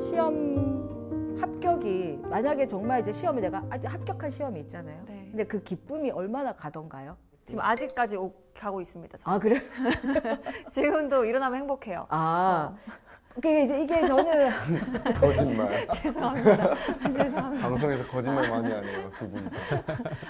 시험 합격이 만약에 정말 이제 시험을 내가 아직 합격한 시험이 있잖아요. 네. 근데 그 기쁨이 얼마나 가던가요? 지금 아직까지 가고 있습니다. 저는. 아 그래? 지금도 일어나면 행복해요. 아 이게 저는 거짓말. 죄송합니다. 죄송합니다. 방송에서 거짓말 많이 하네요, 두 분.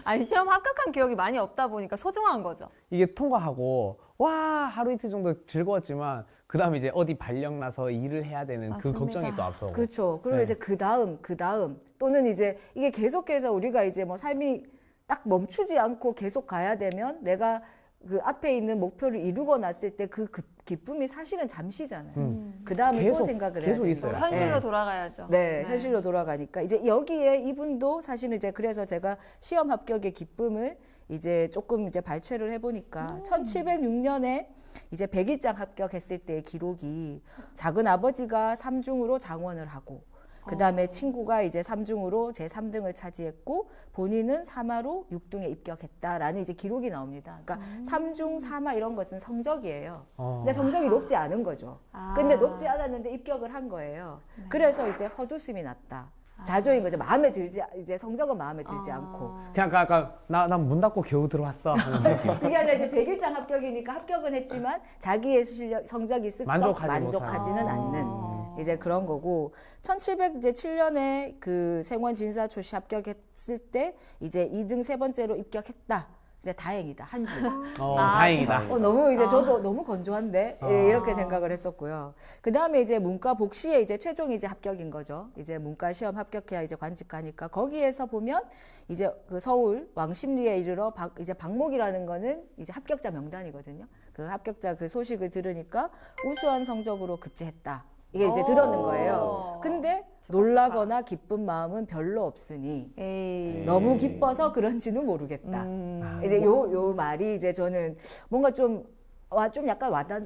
아니 시험 합격한 기억이 많이 없다 보니까 소중한 거죠. 이게 통과하고 와 하루 이틀 정도 즐거웠지만 그 다음에 이제 어디 발령 나서 일을 해야 되는 그 맞습니다. 걱정이 또 앞서고. 그렇죠. 그리고 네. 이제 그 다음 또는 이제 이게 계속해서 우리가 이제 뭐 삶이 딱 멈추지 않고 계속 가야 되면 내가 그 앞에 있는 목표를 이루고 났을 때 그 기쁨이 사실은 잠시잖아요. 그 다음에 또 생각을 해야 계속 돼요. 있어요. 현실로 네. 돌아가야죠. 네, 현실로 돌아가니까 이제 여기에 이분도 사실은 이제 그래서 제가 시험 합격의 기쁨을 이제 조금 이제 발췌를 해보니까 1706년에 이제 100일장 합격했을 때의 기록이 작은 아버지가 3중으로 장원을 하고 그 다음에 친구가 이제 3중으로 제 3등을 차지했고 본인은 3하로 6등에 입격했다라는 이제 기록이 나옵니다. 그러니까 3중, 3하 이런 것은 성적이에요. 근데 성적이 높지 않은 거죠. 근데 높지 않았는데 입격을 한 거예요. 그래서 이제 헛웃음이 났다. 자조인 거죠. 마음에 들지 이제 성적은 마음에 들지 않고. 그냥 아까 난 문 닫고 겨우 들어왔어 하는 느낌. 그게 아니라 이제 100일장 합격이니까 합격은 했지만 자기의 실력 성적이 쓱 만족하지는 않는 이제 그런 거고 1707년에 그 생원 진사 초시 합격했을 때 이제 2등 세 번째로 입격했다. 이제 다행이다 한 주. 다행이다. 너무 이제 저도 너무 건조한데 예, 이렇게 생각을 했었고요. 그 다음에 이제 문과 복시에 이제 최종 이제 합격인 거죠. 이제 문과 시험 합격해야 이제 관직 가니까 거기에서 보면 이제 그 서울 왕십리에 이르러 이제 박목이라는 거는 이제 합격자 명단이거든요. 그 합격자 그 소식을 들으니까 우수한 성적으로 급제했다. 이게 이제 들었는 거예요. 근데 놀라거나 기쁜 마음은 별로 없으니 너무 기뻐서 그런지는 모르겠다. 이제 요 말이 이제 저는 뭔가 좀 약간 와닿는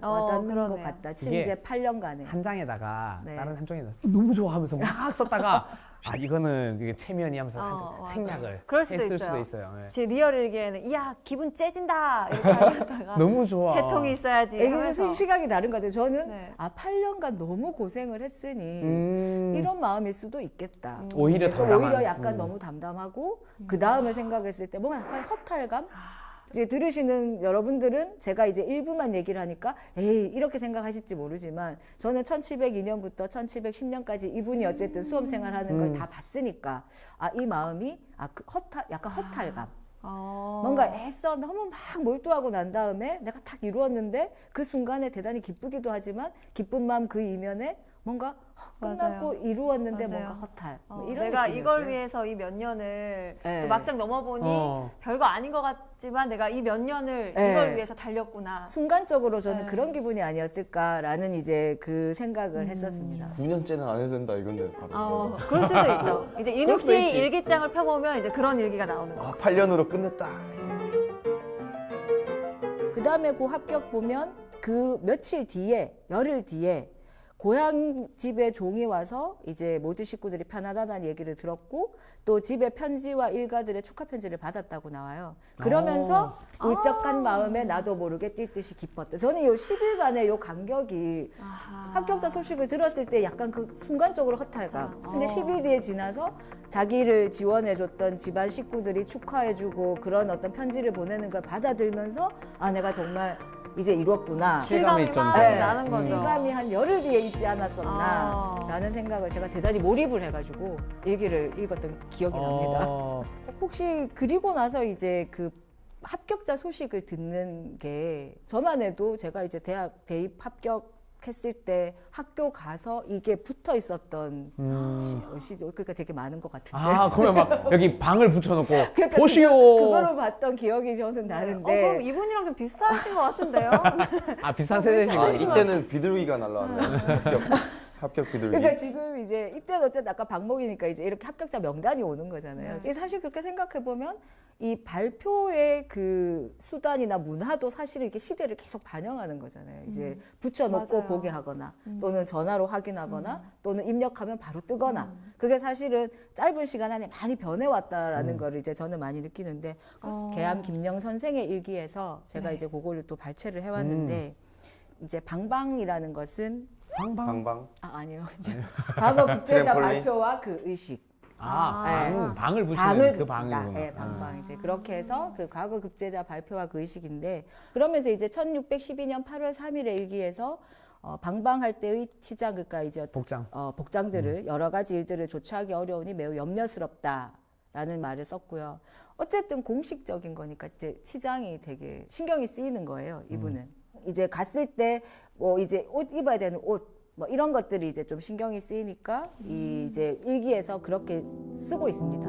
것 같다. 지금 이제 8년간에 한 장에다가 네. 다른 한 장에다가 너무 좋아하면서 막 썼다가 아 이거는 이게 체면이 하면서 생략을 그럴 수도 했을 있어요. 수도 있어요. 네. 제 리얼 일기에는 이야 기분 째진다 이렇게 하다가 너무 좋아. 채통이 있어야지 이게 하면서 시각이 다른 것 같아요. 저는 네. 8년간 너무 고생을 했으니 이런 마음일 수도 있겠다. 오히려 좀 담담한. 오히려 약간 너무 담담하고 그 다음을 생각했을 때 뭔가 약간 허탈감? 이제 들으시는 여러분들은 제가 이제 일부만 얘기를 하니까 에이 이렇게 생각하실지 모르지만 저는 1702년부터 1710년까지 이분이 어쨌든 수험 생활하는 걸 다 봤으니까 이 마음이 약간 허탈감. 뭔가 애써 너무 막 몰두하고 난 다음에 내가 탁 이루었는데 그 순간에 대단히 기쁘기도 하지만 기쁜 마음 그 이면에 뭔가 끝나고 맞아요. 이루었는데 맞아요. 뭔가 허탈. 뭐 이런 내가 느낌이었어요. 이걸 위해서 이 몇 년을 네. 또 막상 넘어보니 별거 아닌 것 같지만 내가 이 몇 년을 네. 이걸 위해서 달렸구나. 순간적으로 저는 네. 그런 기분이 아니었을까라는 이제 그 생각을 했었습니다. 9년째는 안 해도 된다, 이건데. 바로. 그럴 수도 있죠. 이제 인욱 씨 일기장을 펴보면 이제 그런 일기가 나오는 거죠. 8년으로 끝냈다. 그 다음에 그 합격 보면 그 며칠 뒤에 열흘 뒤에 고향 집에 종이 와서 이제 모두 식구들이 편하다는 얘기를 들었고 또 집에 편지와 일가들의 축하 편지를 받았다고 나와요. 그러면서 울적한 마음에 나도 모르게 뛸 듯이 기뻤다. 저는 요 10일간의 요 간격이 합격자 소식을 들었을 때 약간 그 순간적으로 허탈감. 근데 10일 뒤에 지나서 자기를 지원해줬던 집안 식구들이 축하해주고 그런 어떤 편지를 보내는 걸 받아들면서 내가 정말 이제 이뤘구나. 실감이 좀 막 네. 나는 거죠. 실감이 한 열흘 뒤에 있지 않았었나 라는 생각을 제가 대단히 몰입을 해가지고 일기를 읽었던 기억이 납니다. 혹시 그리고 나서 이제 그 합격자 소식을 듣는 게 저만 해도 제가 이제 대학 대입 합격했을 때 학교 가서 이게 붙어 있었던 그러니까 되게 많은 것 같은데. 그러면 막 여기 방을 붙여놓고 그러니까 보시오. 그거를 봤던 기억이 저는 나는데. 그럼 이분이랑 좀 비슷하신 것 같은데요? 비슷한 세대시고. 이때는 비둘기가 날라왔네요. 합격 비둘기. 그러니까 지금 이제 이때는 어쨌든 아까 방목이니까 이제 이렇게 합격자 명단이 오는 거잖아요. 사실 그렇게 생각해 보면 이 발표의 그 수단이나 문화도 사실 이렇게 시대를 계속 반영하는 거잖아요. 이제 붙여놓고 맞아요. 보게 하거나 또는 전화로 확인하거나 또는 입력하면 바로 뜨거나 그게 사실은 짧은 시간 안에 많이 변해왔다라는 거를 이제 저는 많이 느끼는데 계암 김영 선생의 일기에서 제가 이제 그거를 또 발췌를 해왔는데 이제 방방이라는 것은 방방. 아니요. 과거 국제자 트램폴린? 발표와 그 의식. 방을 부시는 방을 그 붙인다. 방이구나. 네, 방방 이제 그렇게 해서 그 과거 급제자 발표와 그 의식인데 그러면서 이제 1612년 8월 3일의 일기에서 방방할 때의 치장 그러니까 이제 복장. 복장들을 여러 가지 일들을 조처하기 어려우니 매우 염려스럽다라는 말을 썼고요. 어쨌든 공식적인 거니까 이제 치장이 되게 신경이 쓰이는 거예요. 이분은 이제 갔을 때 뭐 이제 옷 입어야 되는 옷 뭐 이런 것들이 이제 좀 신경이 쓰이니까 이 이제 일기에서 그렇게 쓰고 있습니다.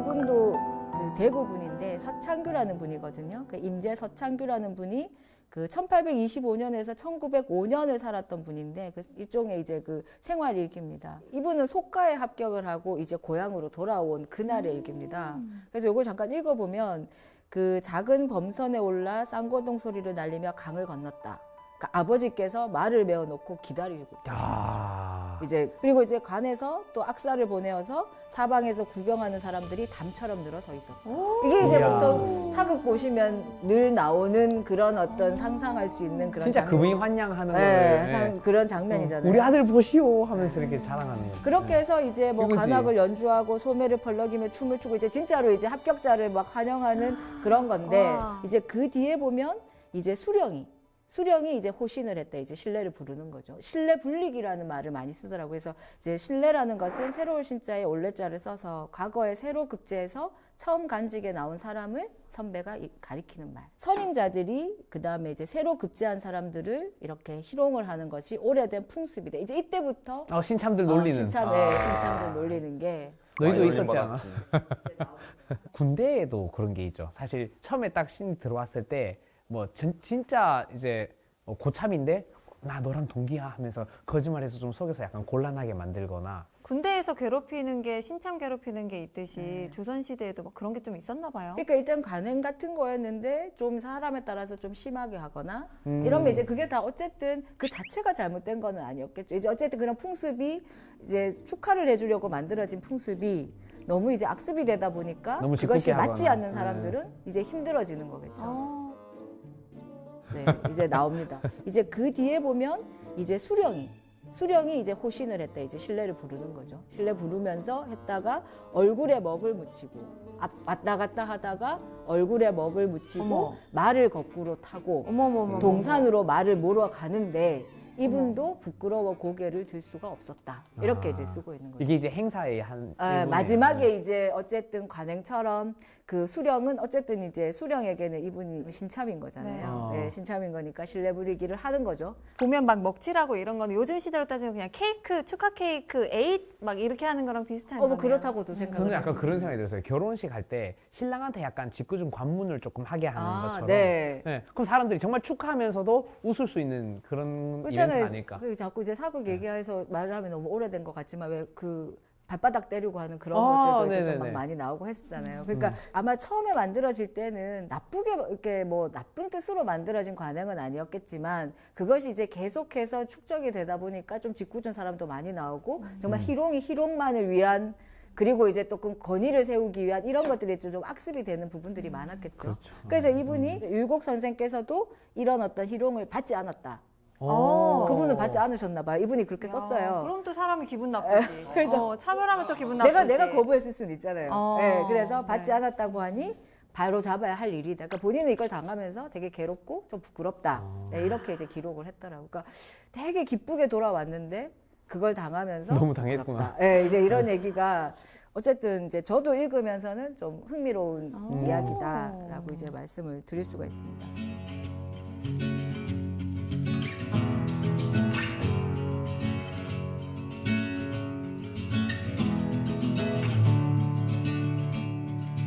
이분도 그 대구 분인데 서창규라는 분이거든요. 그 임재 서창규라는 분이 그 1825년에서 1905년을 살았던 분인데 그 일종의 이제 그 생활 일기입니다. 이분은 속가에 합격을 하고 이제 고향으로 돌아온 그날의 일기입니다. 그래서 이걸 잠깐 읽어보면 그 작은 범선에 올라 쌍고동 소리를 날리며 강을 건넜다. 그러니까 아버지께서 말을 메어놓고 기다리고 계십니다. 이제 그리고 이제 관에서 또 악사를 보내어서 사방에서 구경하는 사람들이 담처럼 늘어서 있었고 이게 이제 이야. 보통 사극 보시면 늘 나오는 그런 어떤 상상할 수 있는 그런 진짜 장면. 그분이 환영하는 네, 거를. 그런 장면이잖아요. 우리 아들 보시오 하면서 이렇게 자랑하는 거. 그렇게 해서 이제 뭐 이거지. 관악을 연주하고 소매를 펄럭이며 춤을 추고 이제 진짜로 이제 합격자를 막 환영하는 그런 건데 와. 이제 그 뒤에 보면 이제 수령이 이제 호신을 했다. 이제 신뢰를 부르는 거죠. 신뢰 불리기라는 말을 많이 쓰더라고요. 그래서 이제 신뢰라는 것은 새로운 신자에 올레자를 써서 과거에 새로 급제해서 처음 간직에 나온 사람을 선배가 가리키는 말. 선임자들이 그 다음에 이제 새로 급제한 사람들을 이렇게 희롱을 하는 것이 오래된 풍습이다. 이제 이때부터 신참들 놀리는. 신참들 놀리는 게 너희도 많이 있었지 놀림 않아? 받았지. 군대에도 그런 게 있죠. 사실 처음에 딱 신이 들어왔을 때 뭐 진짜 이제 고참인데 나 너랑 동기야 하면서 거짓말해서 좀 속여서 약간 곤란하게 만들거나 군대에서 괴롭히는 게 신참 괴롭히는 게 있듯이 조선시대에도 막 그런 게 좀 있었나 봐요. 그러니까 일단 관행 같은 거였는데 좀 사람에 따라서 좀 심하게 하거나 이러면 이제 그게 다 어쨌든 그 자체가 잘못된 거는 아니었겠죠. 이제 어쨌든 그런 풍습이 이제 축하를 해주려고 만들어진 풍습이 너무 이제 악습이 되다 보니까 너무 그것이 짓궂게 맞지 하거나. 않는 사람들은 이제 힘들어지는 거겠죠. 네, 이제 나옵니다. 이제 그 뒤에 보면 이제 수령이 이제 호신을 했다. 이제 신뢰를 부르는 거죠. 신뢰 부르면서 했다가 얼굴에 먹을 묻히고 왔다 갔다 하다가 얼굴에 먹을 묻히고 어머. 말을 거꾸로 타고 어머머머. 동산으로 말을 몰아 가는데 이분도 부끄러워 고개를 들 수가 없었다. 이렇게 이제 쓰고 있는 거죠. 이게 이제 행사의 한 일부네요. 마지막에 이제 어쨌든 관행처럼 그 수령은 어쨌든 이제 수령에게는 이분이 신참인 거잖아요. 네. 네, 신참인 거니까 신뢰 부리기를 하는 거죠. 보면 막 먹칠하고 이런 거는 요즘 시대로 따지면 그냥 케이크, 축하 케이크, 에잇 막 이렇게 하는 거랑 비슷한 거네요. 뭐 그렇다고도 저는 생각을 약간 했습니다. 그런 생각이 들었어요. 결혼식 할 때 신랑한테 약간 짓궂은 관문을 조금 하게 하는 것처럼. 네. 네. 그럼 사람들이 정말 축하하면서도 웃을 수 있는 그런 이벤트 그렇잖아요. 아닐까. 그 자꾸 이제 사극 얘기해서 말을 하면 너무 오래된 것 같지만 왜 그 발바닥 때리고 하는 그런 것들도 이제 좀 막 네네네. 많이 나오고 했었잖아요. 그러니까 아마 처음에 만들어질 때는 나쁘게 이렇게 뭐 나쁜 뜻으로 만들어진 관행은 아니었겠지만 그것이 이제 계속해서 축적이 되다 보니까 좀 짓궂은 사람도 많이 나오고 정말 희롱만을 위한 그리고 이제 또 권위를 세우기 위한 이런 것들이 좀 악습이 되는 부분들이 많았겠죠. 그렇죠. 그래서 이분이 율곡 선생께서도 이런 어떤 희롱을 받지 않았다. 그분은 받지 않으셨나 봐요. 이분이 그렇게 썼어요. 그럼 또 사람이 기분 나쁘지. 그래서 차별하면 또 기분 나쁘지. 내가 거부했을 수는 있잖아요. 네, 그래서 받지 네. 않았다고 하니 바로 잡아야 할 일이다. 그러니까 본인은 이걸 당하면서 되게 괴롭고 좀 부끄럽다. 네, 이렇게 이제 기록을 했더라고요. 그러니까 되게 기쁘게 돌아왔는데 그걸 당하면서 너무 당했구나. 부끄럽다. 네, 이제 이런 얘기가 어쨌든 이제 저도 읽으면서는 좀 흥미로운 이야기다라고 이제 말씀을 드릴 수가 있습니다.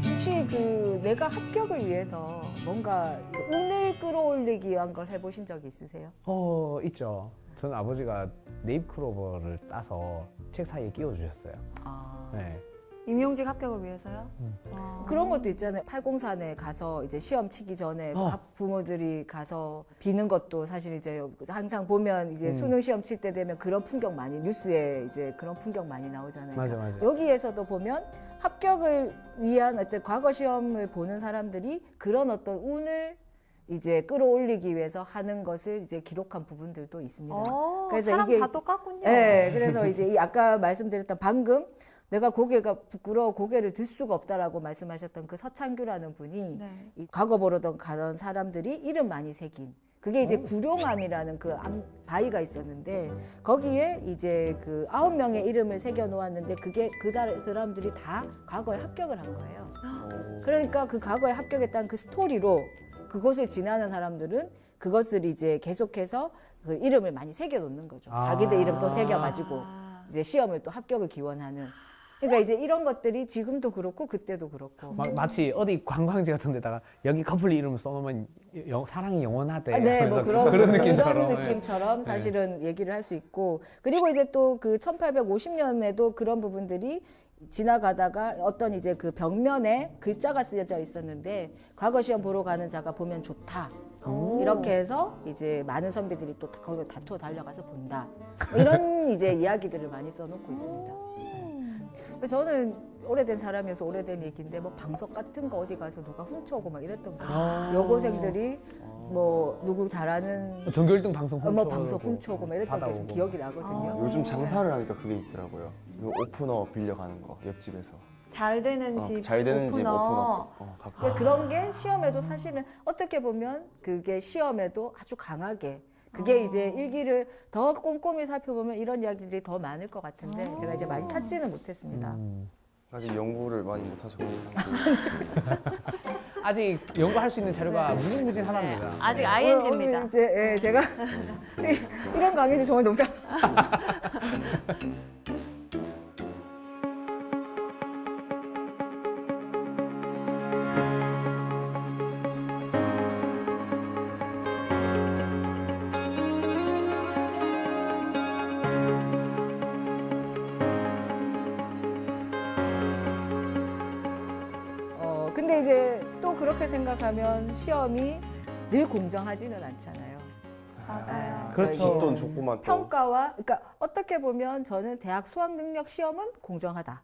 혹시 그 내가 합격을 위해서 뭔가 그 운을 끌어올리기 위한 걸 해보신 적이 있으세요? 있죠. 저는 아버지가 네잎클로버를 따서 책 사이에 끼워주셨어요. 아. 네. 임용직 합격을 위해서요? 그런 것도 있잖아요. 803에 가서 이제 시험 치기 전에 부모들이 가서 비는 것도 사실 이제 항상 보면 이제 수능 시험 칠 때 되면 그런 풍경 많이 뉴스에 이제 그런 풍경 많이 나오잖아요. 맞아. 여기에서도 보면 합격을 위한 어떤 과거 시험을 보는 사람들이 그런 어떤 운을 이제 끌어올리기 위해서 하는 것을 이제 기록한 부분들도 있습니다. 그래서 사람 다 똑같군요. 네, 그래서 이제 이 아까 말씀드렸던 방금 내가 고개가 부끄러워 고개를 들 수가 없다라고 말씀하셨던 그 서창규라는 분이 네. 이 과거 보러던 가던 사람들이 이름 많이 새긴 그게 이제 구룡암이라는 그 바위가 있었는데 거기에 이제 그 9명의 이름을 새겨 놓았는데 그게 그 사람들이 다 과거에 합격을 한 거예요. 그러니까 그 과거에 합격했다는 그 스토리로 그곳을 지나는 사람들은 그것을 이제 계속해서 그 이름을 많이 새겨 놓는 거죠. 자기들 이름 또 새겨 가지고 이제 시험을 또 합격을 기원하는. 그러니까 이제 이런 것들이 지금도 그렇고 그때도 그렇고. 마치 어디 관광지 같은 데다가 여기 커플 이름 써놓으면 사랑이 영원하대. 네, 뭐 그런 느낌처럼. 느낌처럼 사실은 얘기를 할 수 있고. 그리고 이제 또 그 1850년에도 그런 부분들이 지나가다가 어떤 이제 그 벽면에 글자가 쓰여져 있었는데 과거 시험 보러 가는 자가 보면 좋다. 이렇게 해서 이제 많은 선배들이 또 거기 다투어 달려가서 본다. 뭐 이런 이제 이야기들을 많이 써놓고 있습니다. 저는 오래된 사람이어서 오래된 얘기인데 뭐 방석 같은 거 어디 가서 누가 훔쳐오고 막 이랬던 거예요. 여고생들이 뭐 누구 잘하는 전교 1등 방송 훔쳐오고 뭐 방석 훔쳐오고 막 이랬던 게 좀 기억이 나거든요. 요즘 장사를 하니까 그게 있더라고요. 그 오프너 빌려가는 거 옆집에서. 잘 되는 집 잘 되는 집 오프너. 가끔. 근데 그런 게 시험에도 사실은 어떻게 보면 그게 시험에도 아주 강하게 그게 이제 일기를 더 꼼꼼히 살펴보면 이런 이야기들이 더 많을 것 같은데 제가 이제 많이 찾지는 못했습니다. 아직 연구를 많이 못 하셨고. 아직 연구할 수 있는 자료가 무궁무진하답니다. 아직 ING입니다. 오늘 이제 예, 제가 이런 강의는 정말 너무 근데 이제 또 그렇게 생각하면 시험이 늘 공정하지는 않잖아요. 맞아요. 그렇죠. 줬던 줬구만 또. 평가와 그러니까 어떻게 보면 저는 대학 수학 능력 시험은 공정하다.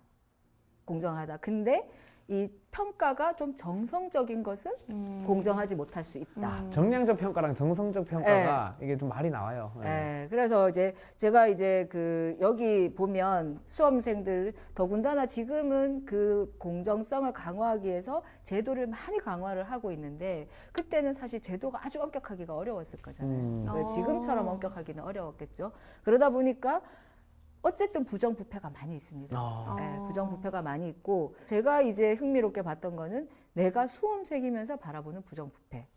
공정하다. 근데 이 평가가 좀 정성적인 것은 공정하지 못할 수 있다. 정량적 평가랑 정성적 평가가 이게 좀 말이 나와요. 네, 그래서 이제 제가 이제 그 여기 보면 수험생들 더군다나 지금은 그 공정성을 강화하기 위해서 제도를 많이 강화를 하고 있는데 그때는 사실 제도가 아주 엄격하기가 어려웠을 거잖아요. 지금처럼 엄격하기는 어려웠겠죠. 그러다 보니까 어쨌든 부정부패가 많이 있습니다. 네, 부정부패가 많이 있고 제가 이제 흥미롭게 봤던 거는 내가 수험생이면서 바라보는 부정부패.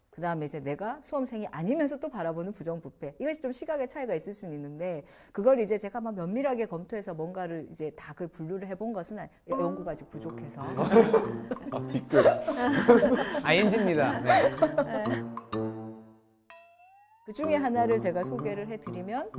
그다음에 이제 내가 수험생이 아니면서 또 바라보는 부정부패. 이것이 좀 시각의 차이가 있을 수는 있는데 그걸 이제 제가 막 면밀하게 검토해서 뭔가를 이제 다 그 분류를 해본 것은 연구가 아직 부족해서. 뒤끝. ING입니다. 네. 그 중에 하나를 제가 소개를 해드리면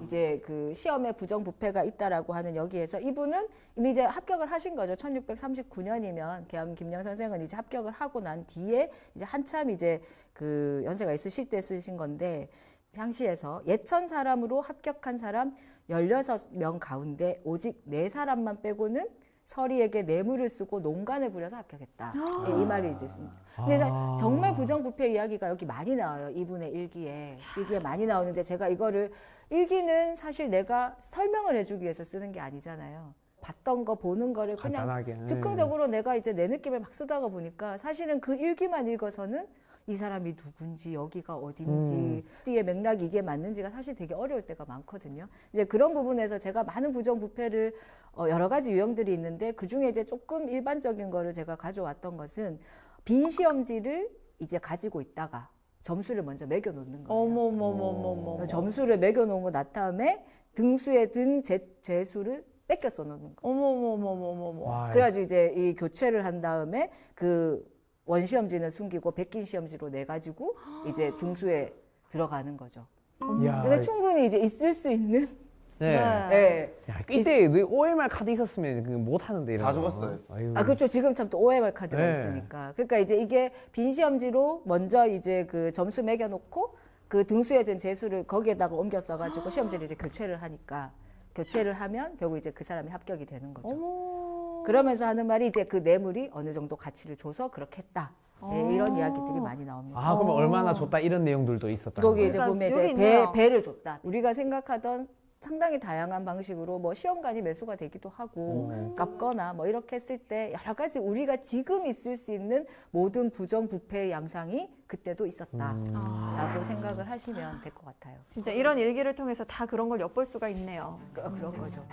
이제 그 시험에 부정부패가 있다라고 하는 여기에서 이분은 이미 이제 합격을 하신 거죠. 1639년이면 김영 선생은 이제 합격을 하고 난 뒤에 이제 한참 이제 그 연세가 있으실 때 쓰신 건데 향시에서 예천 사람으로 합격한 사람 16명 가운데 오직 4사람만 빼고는 서리에게 뇌물을 쓰고 농간을 부려서 합격했다. 네, 이 말이 이제 있습니다. 근데 정말 부정부패 이야기가 여기 많이 나와요. 이분의 일기에 많이 나오는데 제가 이거를 일기는 사실 내가 설명을 해주기 위해서 쓰는 게 아니잖아요. 봤던 거 보는 거를 그냥 간단하게. 즉흥적으로 내가 이제 내 느낌을 막 쓰다가 보니까 사실은 그 일기만 읽어서는 이 사람이 누군지 여기가 어딘지 뒤에 맥락이 이게 맞는지가 사실 되게 어려울 때가 많거든요. 이제 그런 부분에서 제가 많은 부정부패를 여러 가지 유형들이 있는데 그 중에 이제 조금 일반적인 거를 제가 가져왔던 것은 빈 시험지를 이제 가지고 있다가 점수를 먼저 매겨 놓는 거예요. 어머머머머머. 점수를 매겨 놓은 거 난 다음에 등수에 든 재수를 뺏겨 써놓는 거예요. 어머머머머머머. 그래가지고 이제 이 교체를 한 다음에 그 원시험지는 숨기고 백긴 시험지로 내 가지고 이제 등수에 들어가는 거죠. 야, 근데 충분히 이제 있을 수 있는 네. 네. 야, 이때 너 OMR 카드 있었으면 그거 못 하는데 이런 다 거. 죽었어요. 아유. 아, 그렇죠. 지금 참 또 OMR 카드가 네. 있으니까. 그러니까 이제 이게 빈 시험지로 먼저 이제 그 점수 매겨놓고 그 등수에 든 재수를 거기에다가 옮겨 써가지고 시험지를 이제 교체를 하니까 교체를 하면 결국 이제 그 사람이 합격이 되는 거죠. 그러면서 하는 말이 이제 그 뇌물이 어느 정도 가치를 줘서 그렇게 했다. 예, 이런 이야기들이 많이 나옵니다. 아, 그러면 얼마나 줬다 이런 내용들도 있었다. 거기 이제 그러니까 보면 여기 이제 있네요. 배를 줬다. 우리가 생각하던 상당히 다양한 방식으로 뭐 시험관이 매수가 되기도 하고 갚거나 뭐 이렇게 했을 때 여러 가지 우리가 지금 있을 수 있는 모든 부정 부패의 양상이 그때도 있었다라고 생각을 하시면 될 것 같아요. 진짜 이런 일기를 통해서 다 그런 걸 엿볼 수가 있네요. 그런 거죠.